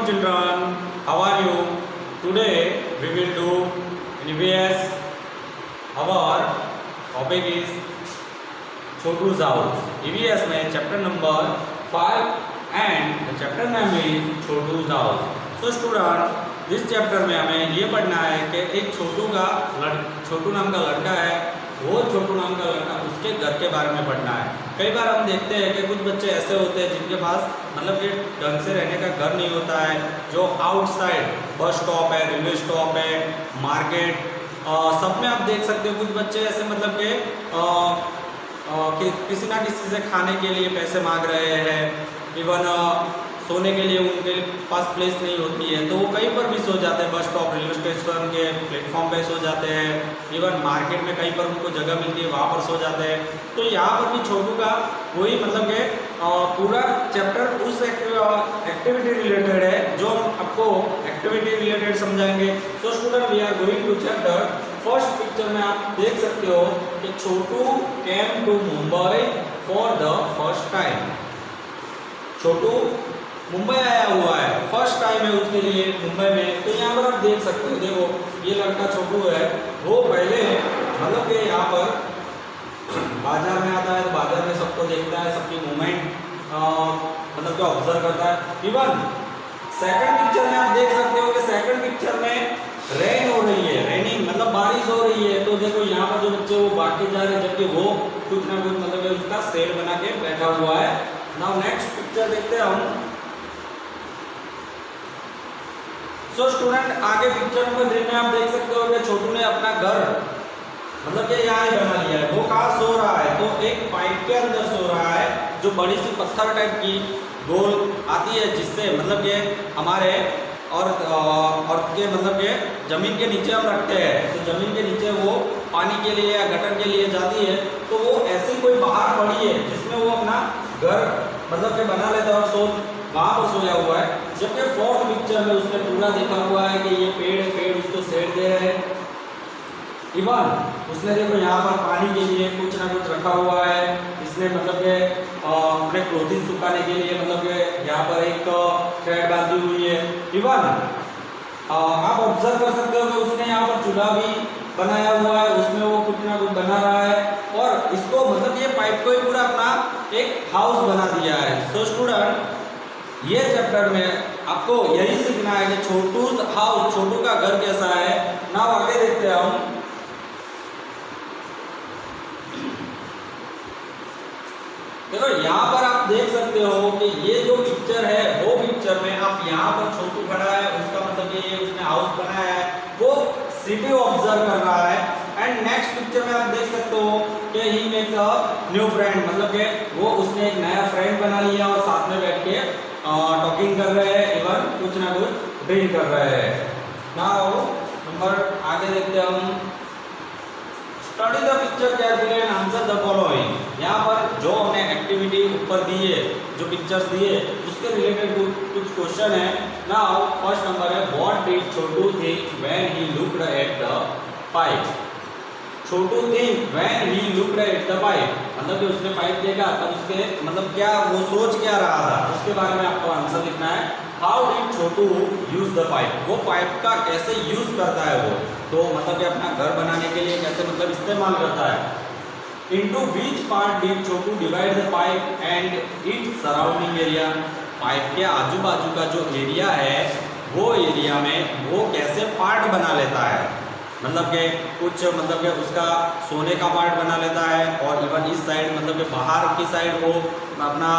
children, how are you? Today we will do EVS. Our topic is Chotu's house. EVS में chapter number 5 and the chapter name is Chotu's house. So student, इस chapter में हमें ये पढ़ना है कि एक छोटू नाम का लड़का है, वो छोटू नाम का लड़का, उसके घर के बारे में पढ़ना है। कई बार हम देखते हैं कि कुछ बच्चे ऐसे होते हैं जिनके पास मतलब कि ढंग से रहने का घर नहीं होता है, जो आउटसाइड बस स्टॉप है, रेलवे स्टॉप है, मार्केट, सब में आप देख सकते हो कुछ बच्चे ऐसे मतलब कि किसी ना किसी से खाने के लिए पैसे मांग रहे हैं, इवन सोने के लिए उनके पास प्लेस नहीं होती है तो वो कहीं पर भी सो जाते हैं, बस स्टॉप, रेलवे स्टेशन के प्लेटफॉर्म पे सो जाते हैं, इवन मार्केट में कहीं पर उनको जगह मिलती है वहाँ पर सो जाते हैं। तो यहाँ पर भी छोटू का वही मतलब कि पूरा चैप्टर उस एक्टिविटी रिलेटेड है जो हम आपको एक्टिविटी रिलेटेड समझाएंगे। तो student we are going to chapter. First picture में आप देख सकते हो कि Chhotu came to Mumbai for the first time. Chhotu Mumbai आया हुआ है, फर्स्ट टाइम है उसके लिए मुंबई में। तो यहाँ पर आप देख सकते हो, देखो ये लड़का छोटू है, वो पहले मतलब कि यहाँ पर बाजार में आता है तो बाजार में सबको देखता है, सबकी मूवमेंट मतलब कि ऑब्जर्व करता है। इवन सेकंड पिक्चर में आप देख सकते हो कि सेकंड पिक्चर में रेन हो रही है, रेनिंग मतलब बारिश हो रही है। तो देखो यहाँ पर जो बच्चे वो बाकी जा रहे हैं जबकि वो कुछ ना कुछ मतलब उसका सेल बना के बैठा हुआ है। नाउ नेक्स्ट पिक्चर देखते हैं हम। तो स्टूडेंट आगे पिक्चर नंबर 3 में आप देख सकते हो कि छोटू ने अपना घर मतलब कि यहाँ ही बना लिया है। वो कहाँ सो रहा है? तो एक पाइप के अंदर सो रहा है, जो बड़ी सी पत्थर टाइप की गोल आती है, जिससे मतलब कि हमारे और के मतलब कि जमीन के नीचे हम रखते हैं। तो जमीन के नीचे वो पानी के लिए या गटर के लिए जाती है, तो वो ऐसी कोई बाहर पड़ी है जिसमें वो अपना घर मतलब कि बना लेता है और वहाँ पर सोया हुआ है। जबकि फोर्थ पिक्चर में उसने पूरा देखा हुआ है कि ये पेड़ उसको सेड दे रहे हैं। इवन उसने देखो यहाँ पर पानी के लिए कुछ ना कुछ रखा हुआ है, इसने मतलब कि अपने क्लोथिंग सुखाने के लिए मतलब कि यहाँ पर एक थ्रेड बांधी हुई है। इवन आप ऑब्जर्व कर सकते हो कि उसने यहाँ पर चूल्हा भी बनाया हुआ है, उसमें वो कुछ ना कुछ बना रहा है और इसको मतलब ये पाइप को ही पूरा अपना एक हाउस बना दिया है। सो स्टूडेंट ये चैप्टर में आपको यही सीखना है कि छोटू हाउस, छोटू का घर कैसा है। ना आगे देखते हैं हम। देखो यहाँ पर आप देख सकते हो कि ये जो पिक्चर है वो पिक्चर में आप यहाँ पर छोटू खड़ा है, उसका मतलब ये उसने हाउस बनाया है, वो सिटी ऑब्जर्व कर रहा है। एंड नेक्स्ट पिक्चर में आप देख सकते हो कि he makes a new friend, मतलब कि वो उसने एक नया फ्रेंड बना लिया और साथ में बैठ के टॉकिंग कर रहे हैं, इवन कुछ ना कुछ ड्रिंक कर रहे हैं। नाउ नंबर आगे देखते हैं हम। Study the picture carefully and answer the following. यहाँ पर जो हमने एक्टिविटी ऊपर दी है, जो पिक्चर्स दिए उसके रिलेटेड कुछ क्वेश्चन है। नाउ फर्स्ट नंबर है what did Chhotu think when he looked at the pipe. Chhotu think when he looked at the pipe, मतलब कि उसने पाइप देखा तब उसके मतलब क्या वो सोच क्या रहा था, उसके बारे में आपको आंसर लिखना है। How did Chhotu use the pipe, वो पाइप का कैसे यूज करता है वो, तो मतलब कि अपना घर बनाने के लिए कैसे मतलब इस्तेमाल करता है। Into which part did Chhotu divide the pipe and its surrounding area, pipe के आजू बाजू का जो एरिया है वो एरिया में वो कैसे पार्ट बना लेता है, मतलब कि कुछ मतलब कि उसका सोने का पार्ट बना लेता है और इवन इस साइड मतलब कि बाहर की साइड वो अपना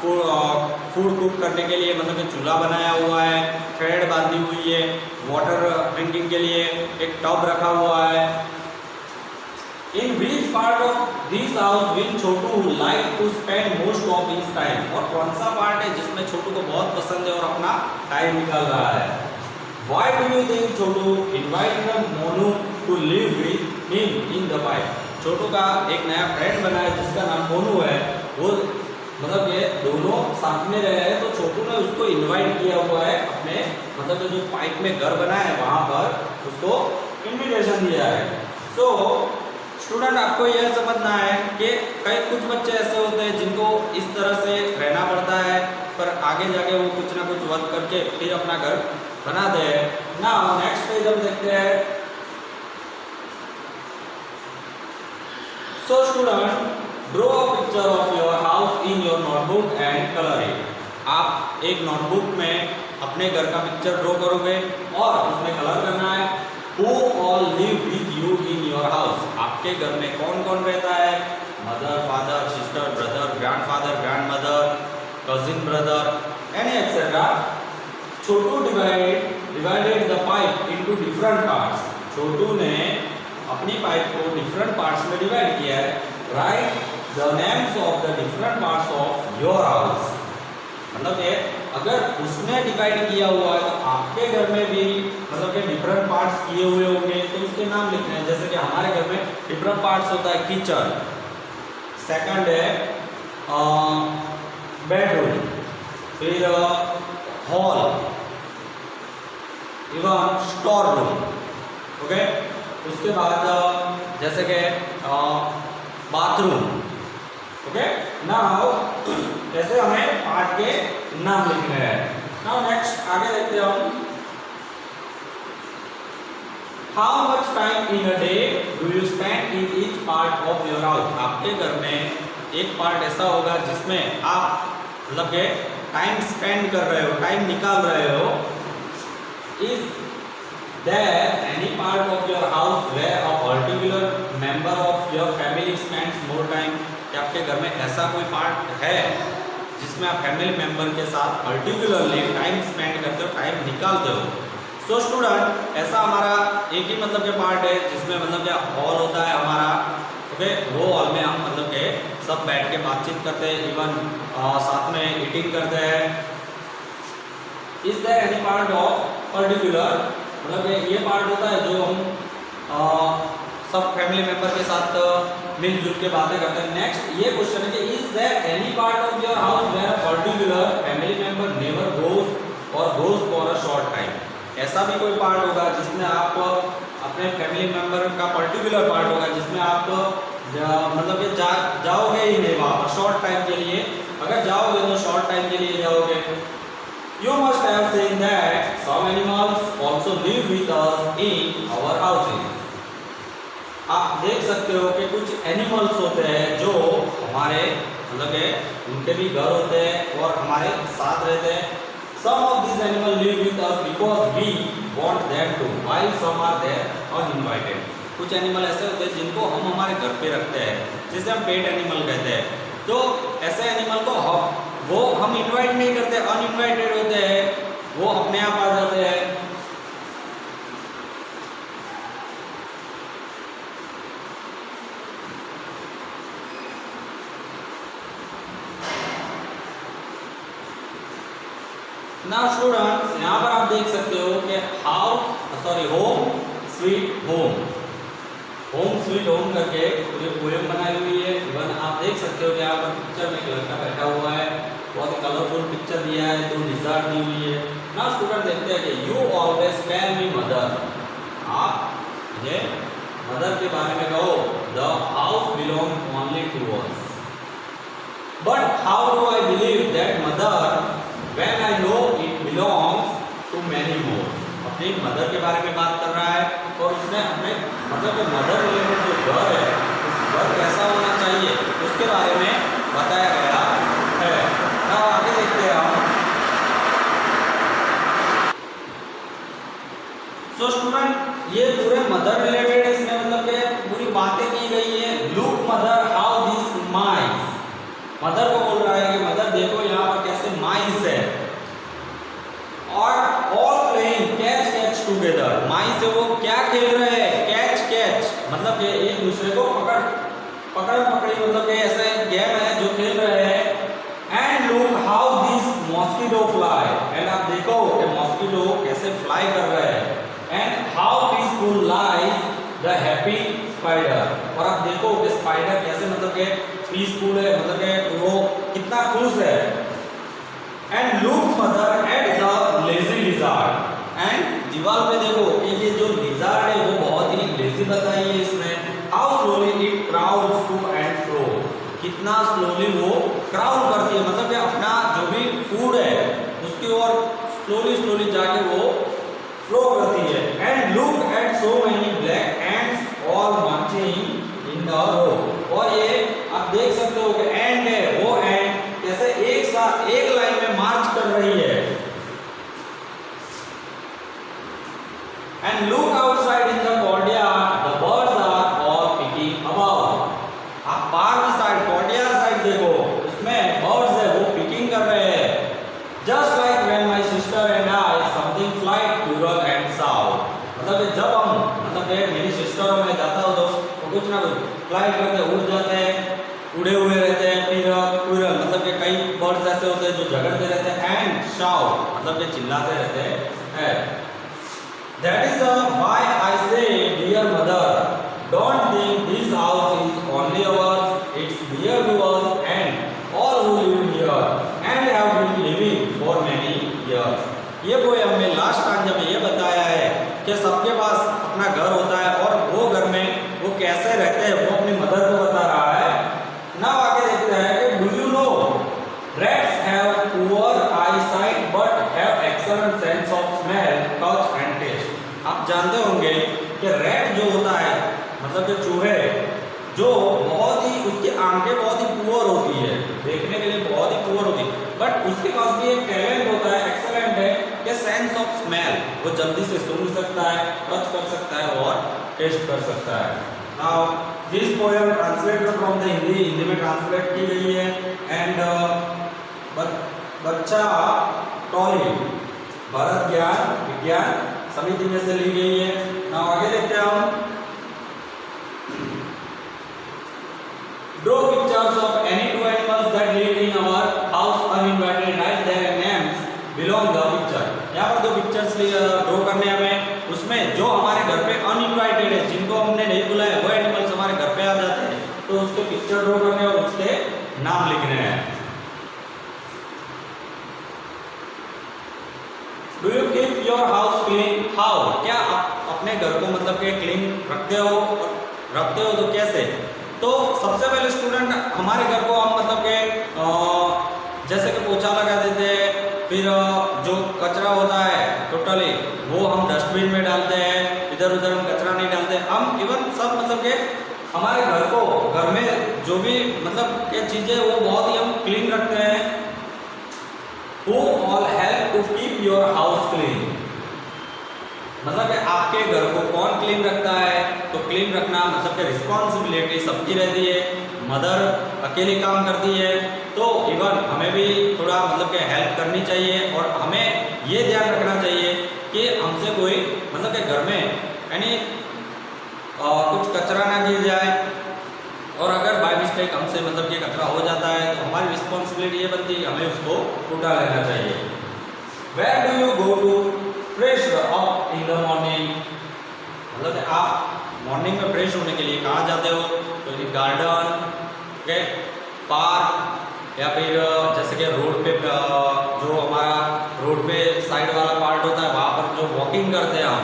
फूड कुक करने के लिए मतलब कि चूल्हा बनाया हुआ है, थ्रेड बांधी हुई है, वाटर ड्रिंकिंग के लिए एक टब रखा हुआ है। In which part of this house will Chhotu like to spend most of his time, और कौन सा पार्ट है जिसमें छोटू को बहुत पसंद है और अपना टाइम निकाल रहा है। Why do you think Chhotu invited Monu to live with him in the pipe? छोटू का एक नया फ्रेंड बना है जिसका नाम मोनू है, वो मतलब ये दोनों साथ में रह रहे हैं, तो छोटू ने उसको इनवाइट किया हुआ है अपने मतलब जो पाइप में घर बना है वहाँ पर उसको इनविटेशन दिया है। सो स्टूडेंट आपको यह समझना है कि कई कुछ बच्चे ऐसे होते हैं जिनको इस तरह से रहना पड़ता है, पर आगे जाके वो कुछ ना कुछ वर्क करके फिर अपना घर बना दे। ना नेक्स्ट पेज हम देखते हैं। So student, draw a picture of your house in your notebook and color it. आप एक नोटबुक में अपने घर का पिक्चर ड्रॉ करोगे और उसमें कलर करना है। Who all live with you in your house? आपके घर में कौन कौन रहता है? Mother, father, sister, brother, grandfather, grandmother, cousin brother, any etcetera. Chhotu divided the pipe into different parts. छोटू ने अपनी पाइप को डिफरेंट पार्ट्स में डिवाइड किया है। Right the names of the different parts of your house. मतलब ये अगर उसने डिवाइड किया हुआ है तो आपके घर में भी मतलब कि डिफरेंट पार्ट्स किए हुए होंगे तो उसके नाम लिखने हैं। जैसे कि हमारे घर में डिफरेंट पार्ट्स होता है किचन, सेकंड है बेडरूम, फिर hall, even store room. Okay, उसके बाद जैसे कि बाथरूम। ओके, नाउ जैसे हमें पार्ट के नाम लिखने हैं। नाउ नेक्स्ट आगे देखते हैं हम। How much time in a day do you spend in each part of your house? आपके घर में एक पार्ट ऐसा होगा जिसमें आप मतलब के टाइम स्पेंड कर रहे हो, टाइम निकाल रहे हो। Is there any part of your house where a particular member of your family spends more time? क्या आपके घर में ऐसा कोई पार्ट है जिसमें आप फैमिली मेंबर के साथ पर्टिकुलरली टाइम स्पेंड करते हो, टाइम निकालते हो? सो स्टूडेंट, ऐसा हमारा एक ही मतलब के पार्ट है जिसमें मतलब क्या हॉल होता है हमारा। ओके, वो हॉल में हम मतलब के सब बैठ के बातचीत करते हैं, इवन साथ में ईटिंग करते हैं। Is there any part of particular मतलब ये पार्ट होता है जो हम सब फैमिली मेंबर के साथ मिलजुल के बातें करते हैं। नेक्स्ट ये क्वेश्चन है कि is there any part of your house where a particular family member never goes or goes for a short time? ऐसा भी कोई पार्ट होगा जिसमें आप अपने फैमिली मेंबर का पर्टिकुलर पार्ट होगा जिसमें आप मतलब ये जाओगे ही नहीं वहाँ पर शॉर्ट टाइम के लिए। अगर जाओगे तो शॉर्ट टाइम के लिए जाओगे। You must have seen that some animals also live with us in our houses. आप देख सकते हो कि कुछ एनिमल्स होते हैं जो हमारे मतलब के उनके भी घर होते हैं और हमारे साथ रहते हैं। Some of these animals live with us because we want them to, while some are there uninvited. कुछ एनिमल ऐसे होते हैं जिनको हम हमारे घर पे रखते हैं, जिसे हम पेट एनिमल कहते हैं। तो ऐसे एनिमल को वो हम इनवाइट नहीं करते, अनइनवाइटेड होते हैं, वो अपने आप आ जाते हैं। नाउ स्टूडेंट्स, यहाँ पर आप देख सकते हो कि home sweet home, home sweet home करके पूरी पोएम बनाई हुई है। इवन आप देख सकते हो कि यहाँ पर पिक्चर में एक लड़का बैठा हुआ है, बहुत ही कलरफुल पिक्चर दिया है, दो लिज़ार्ड दी हुई है। ना स्टूडेंट देखते हैं कि you always tell me mother, आप मुझे मदर के बारे में कहो। The house belong only to us, but how do I believe that mother when I know it belongs to many more? अपनी मदर के बारे में बात कर रहा है और उसने अपने मतलब कि मदर रिलेटेड जो घर है उस घर कैसा होना चाहिए उसके बारे में बताया गया है। ना आगे देखते हैं हम। सो स्टूडेंट, ये पूरे मदर रिलेटेड इसमें मतलब कि पूरी बातें की गई है। Look mother how this mice, mother को बोल रहा है कि मदर देखो यहाँ पर कैसे माइस है। और all playing catch catch together, mice से वो क्या खेल रहे हैं? कैच कैच मतलब कि एक दूसरे को पकड़ पकड़ी मतलब कि ऐसा एक गेम है जो खेल रहे हैं। And look how this mosquito fly, and आप देखो कि मॉस्किटो कैसे फ्लाई कर रहे हैं। And how peaceful lies the happy spider, और आप देखो कि स्पाइडर कैसे मतलब कि पीसफुल है, मतलब कि वो कितना खुश है। And look mother at the lazy lizard, and दीवार पे देखो कि ये जो लिजार्ड है वो बहुत ही लेजी बताई है इसमें। How slowly it crowds to and fro, कितना कितना स्लोली वो क्राउल करती है, मतलब कि अपना जो भी फूड है उसकी ओर स्लोली स्लोली जाके वो फ्लो करती है। And look at so many black ants all marching in the row. और ये आप देख सकते हो कि एंड है, वो एंड कैसे एक साथ एक लाइन में मार्च कर रही है। And look outside in the courtyard, the birds are all picking about। आप बाहर की साइड courtyard साइड देखो, उसमें बर्ड्स है वो पिकिंग कर रहे हैं। Just like when my sister and I something flight टूरल एंड साउथ। मतलब कि जब हम मतलब कि मेरी सिस्टर और मैं जाता हूँ तो कुछ ना कुछ फ्लाइट करते उड़ जाते हैं, उड़े हुए रहते हैं। फिर टूरल मतलब कि कई बर्ड्स ऐसे होते हैं जो झगड़ते रहते हैं। एंड शाउट मतलब कि चिल्लाते रहते हैं। That is why I say, dear mother, don't think this house is only ours. It's dear to us and all who live here and have been living for many years। ये poem में last stanza में ये बताया है कि सबके पास अपना घर होता है और वो घर में वो कैसे रहते हैं वो अपनी मदर को बता रहा है। नाउ आगे देखते हैं कि do you know rats have poor eyesight but have excellent sense of smell, touch and taste। आप जानते होंगे कि रैट जो होता है मतलब कि चूहे जो बहुत ही उसकी आंखें बहुत ही पुअर होती है, देखने के लिए बहुत ही पुअर होती है, बट उसके पास भी एक टैलेंट होता है, एक्सेलेंट है कि सेंस ऑफ स्मेल। वो जल्दी से सूंघ सकता है, टच कर सकता है और टेस्ट कर सकता है। Now this poem translated from the Hindi में ट्रांसलेट की गई है। एंड बच्चा टॉली भारत ज्ञान विज्ञान समिति में से ली गई है। ना आगे देखते हैं हम। Draw pictures of any two animals that live in our house uninvited, write their names below the picture। यहाँ पर दो पिक्चर्स ड्रॉ करने हमें, उसमें जो हमारे घर पे अनइनवाइटेड है, जिनको हमने नहीं बुलाया, वो एनिमल्स हमारे घर पे आ जाते हैं, तो उसके पिक्चर ड्रॉ करने और उसके नाम लिखने हैं। Do you keep your house clean? How? क्या आप अपने घर को मतलब कि क्लीन रखते हो तो कैसे? तो सबसे पहले स्टूडेंट हमारे घर को हम मतलब कि जैसे कि पोछा लगा देते हैं, फिर जो कचरा होता है टोटली वो हम डस्टबिन में डालते हैं, इधर उधर हम कचरा नहीं डालते। हम इवन सब मतलब कि हमारे घर में जो भी मतलब क्या चीज़ें वो बहुत ही हम क्लीन रखते हैं। Who all help to keep your house clean? मतलब कि आपके घर को कौन क्लीन रखता है? तो क्लीन रखना मतलब कि रिस्पॉन्सिबिलिटी सबकी रहती है। मदर अकेली काम करती है तो इवन हमें भी थोड़ा मतलब कि हेल्प करनी चाहिए और हमें ये ध्यान रखना चाहिए कि हमसे कोई मतलब कि घर में यानी कुछ कचरा ना गिर जाए, और अगर बाय मिस्टेक हमसे मतलब कि कचरा हो जाता है तो हमारी रिस्पॉन्सिबिलिटी ये बनती है हमें उसको उठा लेना चाहिए। Where do you go to fresh up in the morning? मतलब आप मॉर्निंग में फ्रेश होने के लिए कहाँ जाते हो? तो ये गार्डन, ओके, पार्क, या फिर जैसे कि रोड पे जो हमारा रोड पे साइड वाला पार्ट होता है वहाँ पर जो वॉकिंग करते हैं हम।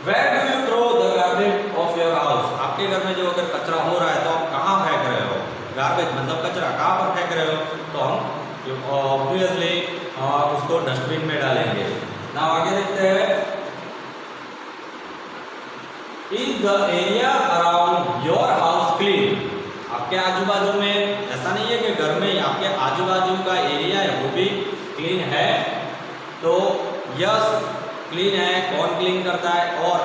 Where do you throw the garbage of your house? आपके घर में जो अगर कचरा हो रहा है तो आप कहाँ फेंक रहे हो? गार्बेज मतलब कचरा कहाँ पर फेंक रहे हो? तो हम ऑब्वियसली उसको डस्टबिन में डालेंगे। ना आगे देखते हैं। Is the area around your house clean? आपके आजू बाजू में, ऐसा नहीं है कि घर में, आपके आजू बाजू का एरिया है वो भी क्लीन है? तो यस क्लीन है। कौन क्लीन करता है? और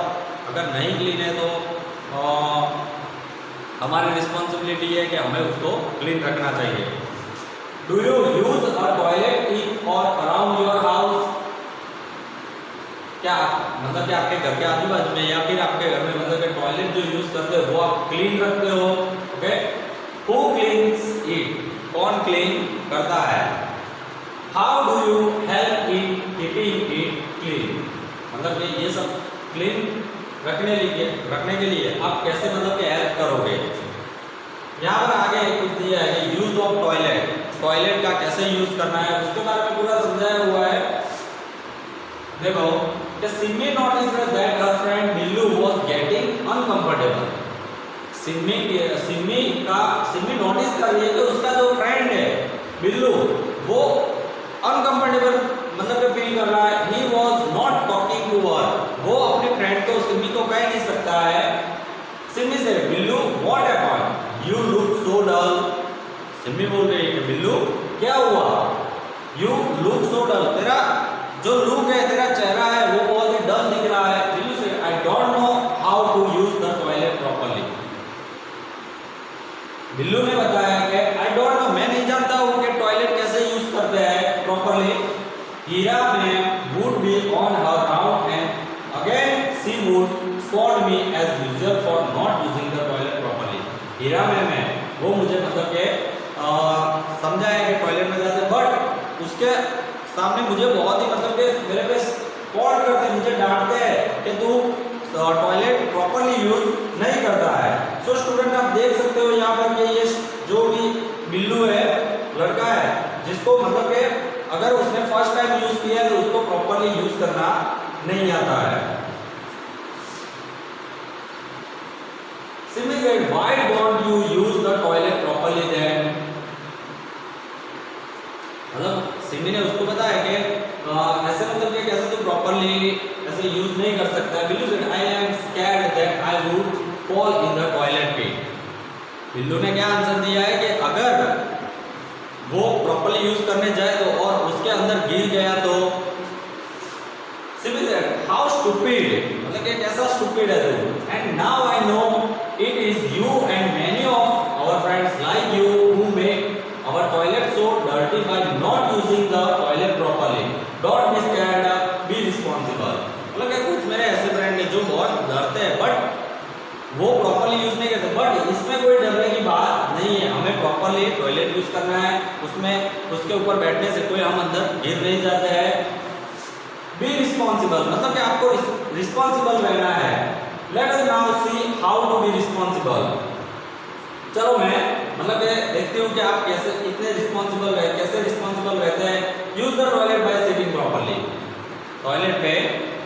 अगर नहीं क्लीन है तो हमारी रिस्पॉन्सिबिलिटी है कि हमें उसको क्लीन रखना चाहिए। Do you use a toilet in or around your house? क्या मतलब कि आपके घर के आजू बाजू में या फिर आपके घर में मतलब कि टॉयलेट जो यूज करते हो वो आप क्लीन रखते हो? Okay, who cleans it? कौन क्लीन करता है? How do you help in keeping it clean? मतलब कि ये सब क्लीन रखने के लिए आप कैसे मतलब कि हेल्प करोगे? यहाँ पर आगे कुछ दिया है कि यूज ऑफ टॉयलेट का कैसे यूज करना है उसके बारे में पूरा समझाया हुआ है। देखो, Simmi noticed that her friend Billu was getting uncomfortable Simmi notice कर रही है कि उसका जो फ्रेंड है बिल्लू वो अनकंफर्टेबल मतलब फील कर रहा है। He was not talking to her, वो अपने फ्रेंड को सिम्मी को कह नहीं सकता है। सिम्मी से Billu what happened, you look so dull. Simmi बोल रही है कि बिल्लू क्या हुआ, यू लुक सो डल, तेरा जो लुक है तेरा चेहरा है वो बहुत ही डल दिख रहा है। बिल्लू से I don't know how to use the toilet properly. Billu ने बताया कि आई डोंट नो, मैं नहीं जानता हूं कि टॉयलेट कैसे यूज करते हैं properly. Heera ma'am would be on her round and again she would spot me as usual for not using the toilet properly. Heera ma'am है वो मुझे मतलब के समझाया कि टॉयलेट में जाते, बट उसके सामने मुझे बहुत ही मतलब कि मेरे पे स्पॉट करते, मुझे डांटते हैं कि तू टॉयलेट प्रॉपर्ली यूज नहीं करता है। सो स्टूडेंट आप देख सकते हो यहाँ पर कि ये जो भी बिल्लू है लड़का है जिसको मतलब कि अगर उसने फर्स्ट टाइम यूज किया है तो उसको प्रॉपर्ली यूज करना नहीं आता है। Simmi said why don't you use the toilet properly then. मतलब सिम्मी ने उसको बताया कि ऐसे मतलब कि कैसे तू प्रॉपर्ली ऐसे यूज नहीं कर सकता। Billu said I am scared that I would fall in the toilet pit. Billu ने क्या आंसर दिया है कि अगर वो प्रॉपर्ली यूज करने जाए तो और उसके अंदर गिर गया तो। सिम्मी सेड हाउ स्टूपिड, मतलब कि कैसा स्टूपिड है तू। And now I know it is you and many of our friends like you who make our toilet so dirty by not using the toilet properly. Don't be scared, be responsible. मतलब कि कुछ मेरे ऐसे friend हैं जो बहुत डरते हैं बट वो प्रॉपर्ली यूज नहीं करते, बट इसमें कोई डरने की बात नहीं है। हमें प्रॉपर्ली टॉयलेट यूज करना है, उसमें उसके ऊपर बैठने से कोई हम अंदर गिर नहीं जाते हैं। बी रिस्पॉन्सिबल, मतलब कि आपको रिस्पॉन्सिबल रहना है। Let us now see how to be responsible. चलो मैं मतलब देखते हूँ कि आप कैसे कितने रिस्पॉन्सिबल रहते, कैसे रिस्पॉन्सिबल रहते हैं। Use the toilet bye sitting properly, toilet पे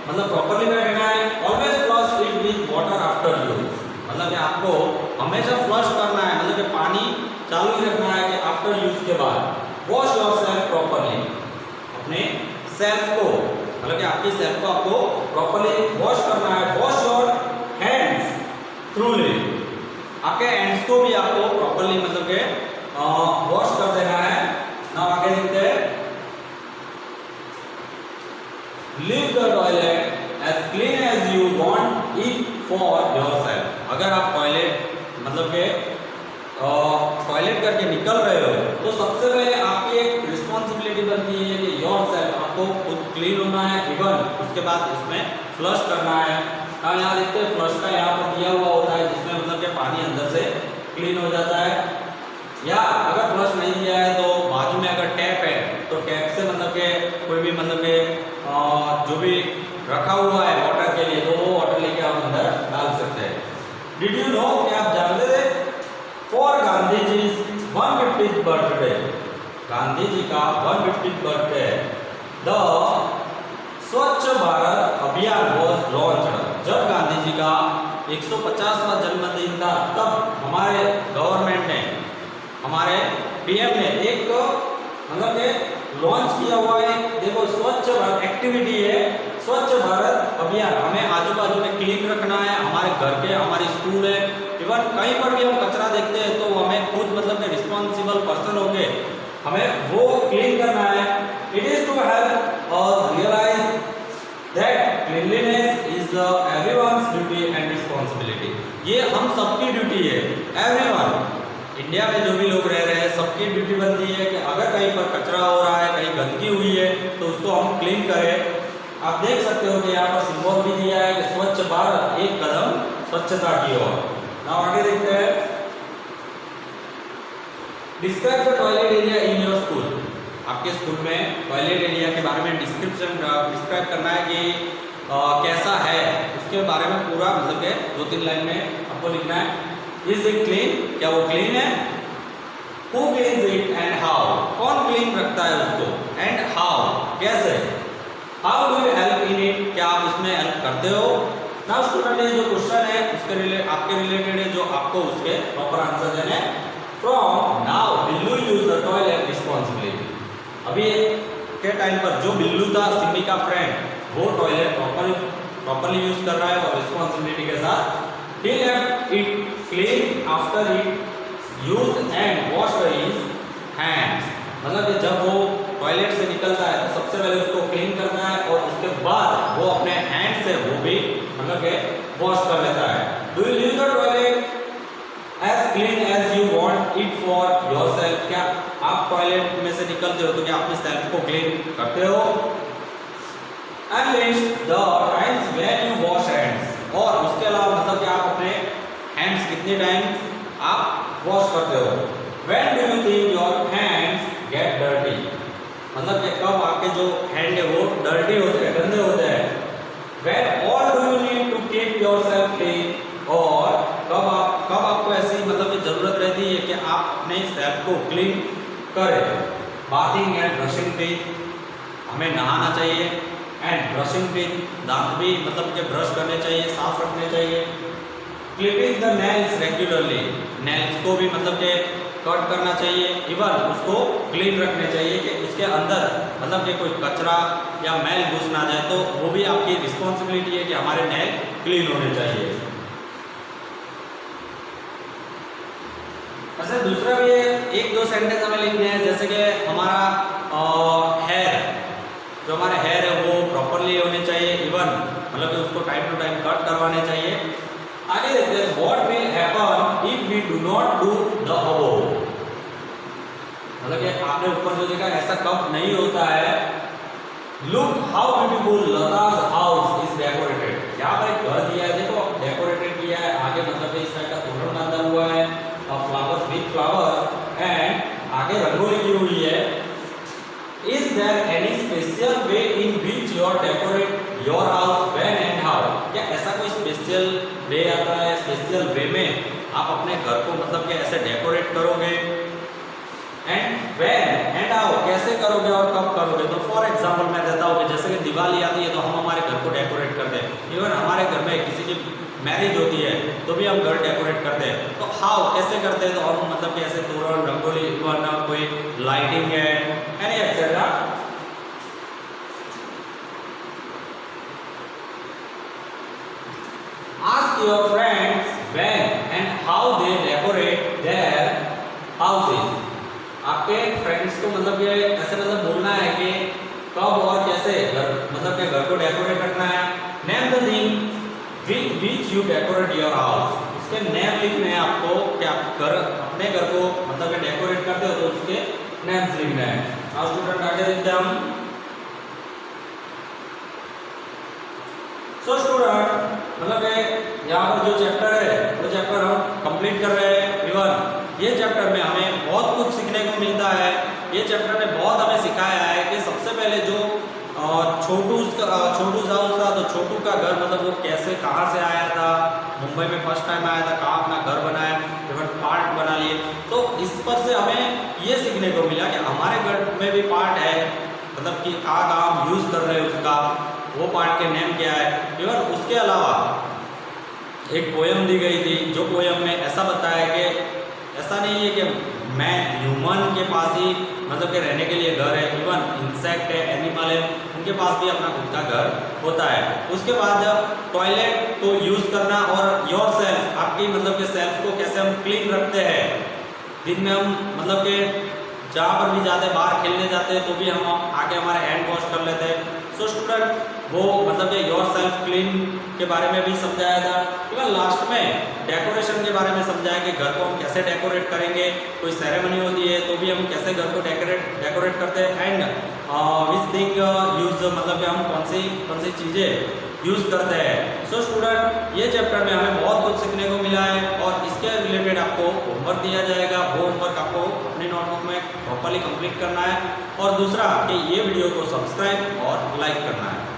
मतलब प्रॉपर्ली बैठना है। Always flush it with water after use, मतलब कि आपको हमेशा फ्लश करना है, मतलब कि पानी चालू ही रखना है कि आफ्टर यूज के बाद। वॉश योरसेल्फ प्रॉपर्ली, अपने सेल्फ को मतलब कि आपकी सेल्फ को आपको प्रॉपर्ली वॉश करना है। वॉश योर हैंड्स थ्रूली, आपके हैंड्स को भी आपको प्रॉपर्ली मतलब के वॉश कर देना है। नाउ आगे देखते हैं। Leave the toilet as clean as you want it for yourself. अगर आप टॉयलेट मतलब के टॉयलेट करके निकल रहे हो तो सबसे पहले आपकी एक रिस्पॉन्सिबिलिटी बनती है कि योरसेल्फ, आपको खुद क्लीन होना है, इवन उसके बाद इसमें फ्लश करना है। यहाँ देखते हैं फ्लश का यहाँ पर दिया हुआ होता है जिसमें मतलब कि पानी अंदर से क्लीन हो जाता है। या अगर फ्लश नहीं दिया है तो बाजू में अगर टैप है तो टैप से मतलब के कोई भी मतलब के जो भी रखा हुआ है वाटर के लिए तो वो वाटर लेके आप अंदर डाल सकते हैं। डिड यू नो, क्या आप जानते थे for Gandhi ji 150th birthday, Gandhi ji का 150th बर्थडे द स्वच्छ भारत अभियान वॉज लॉन्च्ड। जब गांधी जी का 150वां जन्मदिन था तब हमारे गवर्नमेंट ने, हमारे पीएम ने एक मतलब के लॉन्च किया हुआ है। देखो स्वच्छ भारत एक्टिविटी है, स्वच्छ भारत अभियान। हमें आजू बाजू में क्लीन रखना है, हमारे घर के, हमारे स्कूल है, इवन कहीं पर भी हम कचरा देखते हैं तो हमें खुद मतलब के रिस्पॉन्सिबल पर्सन होके हमें वो क्लीन करना है। It is to help us realise that cleanliness is everyone's duty and responsibility. ये हम सबकी ड्यूटी है, एवरीवन, इंडिया में जो भी लोग रह रहे हैं सबकी ड्यूटी बनती है कि अगर कहीं पर कचरा हो रहा है, कहीं गंदगी हुई है तो उसको हम क्लीन करें। आप देख सकते हो कि यहाँ पर सिंबल भी दिया है कि स्वच्छ भारत, एक कदम स्वच्छता की ओर। नाउ आगे देखते हैं। Describe the toilet area in your school. आपके स्कूल में टॉयलेट एरिया के बारे में डिस्क्राइब करना है कि कैसा है, उसके बारे में पूरा मतलब के 2-3 लाइन में आपको लिखना है। इज इट क्लीन, क्या वो क्लीन है? Who cleans it and how, कौन क्लीन रखता है उसको, एंड हाउ, कैसे। How do you help in it, क्या आप उसमें हेल्प करते हो? नाउ स्टूडेंट ये जो क्वेश्चन है उसके आपके रिलेटेड है, जो आपको उसके प्रॉपर आंसर देने from now will you use the toilet responsibility. अभी के टाइम पर जो बिल्लू था सिमी का फ्रेंड, वो टॉयलेट प्रॉपर्ली यूज कर रहा है और रिस्पांसिबिलिटी के साथ he left it clean after it used and washed his hands। मतलब कि जब वो टॉयलेट से निकलता है तो सबसे पहले उसको क्लीन करता है और उसके बाद वो अपने हैंड से वो भी मतलब कि वॉश कर लेता है। Do you use the toilet as clean as you want it for yourself. क्या आप टॉयलेट में से निकलते हो तो क्या अपने सेल्फ को क्लीन करते हो? At least the times when you wash hands. और उसके अलावा मतलब कि आप अपने हैंड्स कितने टाइम्स आप वॉश करते हो? When do you think your hands get dirty? मतलब कि कब आपके जो हैंड है वो डर्टी होते हैं, गंदे होते हैं? When all do you need to keep yourself clean? और कब आपको ऐसी मतलब कि जरूरत रहती है कि आप अपने सेल्फ को क्लीन करें? बाथिंग एंड ब्रशिंग टीथ, हमें नहाना चाहिए, एंड ब्रशिंग टीथ, दांत भी मतलब कि ब्रश करने चाहिए, साफ रखने चाहिए। Clipping the nails regularly, nails को भी मतलब कि कट करना चाहिए, इवन उसको क्लीन रखने चाहिए कि उसके अंदर मतलब कि कोई कचरा या मैल घुस ना जाए, तो वो भी आपकी रिस्पॉन्सिबिलिटी है कि हमारे नेल क्लीन होने चाहिए। अच्छा दूसरा भी एक दो सेंटेंस हमें लिखने हैं, जैसे कि हमारा हेयर, जो हमारे हेयर है वो प्रॉपरली होने चाहिए, इवन मतलब कि उसको टाइम टू टाइम कट करवाने चाहिए। आगे देखते हैं what will happen if we do not do the above. मतलब कि आपने ऊपर जो देखा ऐसा कब नहीं होता है। Look how beautiful Lata's house is decorated. यहाँ पर एक घर दिया है, देखो डेकोरेटेड किया है, आगे मतलब कि इस टाइप का तोरण बांधा हुआ है और फ्लावर्स विद फ्लावर्स, एंड आगे रंगोली की हुई है। Is there any special way in which you decorate your house when and how? क्या ऐसा कोई स्पेशल डे आता है, स्पेशल वे में आप अपने घर को मतलब कि ऐसे डेकोरेट करोगे? एंड when and how, कैसे करोगे और कब करोगे? तो फॉर एग्जांपल मैं देता हूँ कि जैसे कि दिवाली आती है तो हम हमारे घर को डेकोरेट करते हैं, इवन हमारे घर में किसी की मैरिज होती है तो भी हम घर डेकोरेट करते हैं। तो हाउ कैसे करते हैं? तो हम मतलब कि ऐसे तोरण, रंगोली, इवन कोई लाइटिंग है, any etcetera. Ask your friends when and how they decorate their houses. आपके फ्रेंड्स को मतलब ये ऐसे मतलब बोलना है कि कब और कैसे घर मतलब कि घर को डेकोरेट करना है। Name the thing with which you decorate your house। उसके नेम लिखने हैं आपको कि आप घर अपने घर को मतलब कि डेकोरेट करते हो तो उसके नेम्स लिखने हैं। अब स्टूडेंट आगे देखते हैं हम। सो स्टूडेंट मतलब कि यहाँ पर जो चैप्टर है वो चैप्टर हम कंप्लीट कर रहे हैं। इवन ये चैप्टर में हमें बहुत कुछ सीखने को मिलता है। ये चैप्टर ने बहुत हमें सिखाया है कि सबसे पहले जो छोटू हाउस था, तो छोटू का घर मतलब वो कैसे कहाँ से आया था, मुंबई में फर्स्ट टाइम आया था, कहाँ अपना घर बनाया, डिफरेंट पार्ट बना लिए। तो इस पर से हमें ये सीखने को मिला कि हमारे घर में भी पार्ट है, मतलब कि कहाँ हम यूज़ कर रहे हैं उसका, वो पार्ट के नेम क्या है। इवन उसके अलावा एक पोयम दी गई थी, जो पोयम में ऐसा बताया कि ऐसा नहीं है कि मैं ह्यूमन के पास ही मतलब कि रहने के लिए घर है, इवन इंसेक्ट है, एनिमल है, उनके पास भी अपना खुद का घर होता है। उसके बाद टॉयलेट को यूज़ करना और योर सेल्फ, आपकी मतलब कि सेल्फ को कैसे हम क्लीन रखते हैं। दिन में हम मतलब कि जहाँ पर भी जाते हैं, बाहर खेलने जाते हैं, तो भी हम आके हमारे हैंड वॉश कर लेते हैं। सो स्टूडेंट वो मतलब कि योर सेल्फ क्लीन के बारे में भी समझाया था। इवन लास्ट में डेकोरेशन के बारे में समझाया कि घर को हम कैसे डेकोरेट करेंगे, कोई सेरेमनी होती है तो भी हम कैसे घर को डेकोरेट करते हैं, एंड विच थिंग यूज मतलब कि हम कौन सी चीज़ें यूज़ करते हैं। सो स्टूडेंट ये चैप्टर में हमें बहुत कुछ सीखने को मिला है और इसके रिलेटेड आपको होमवर्क दिया जाएगा। वो होमवर्क आपको अपनी नोटबुक में प्रॉपर्ली कंप्लीट करना है, और दूसरा कि ये वीडियो को सब्सक्राइब और लाइक करना है।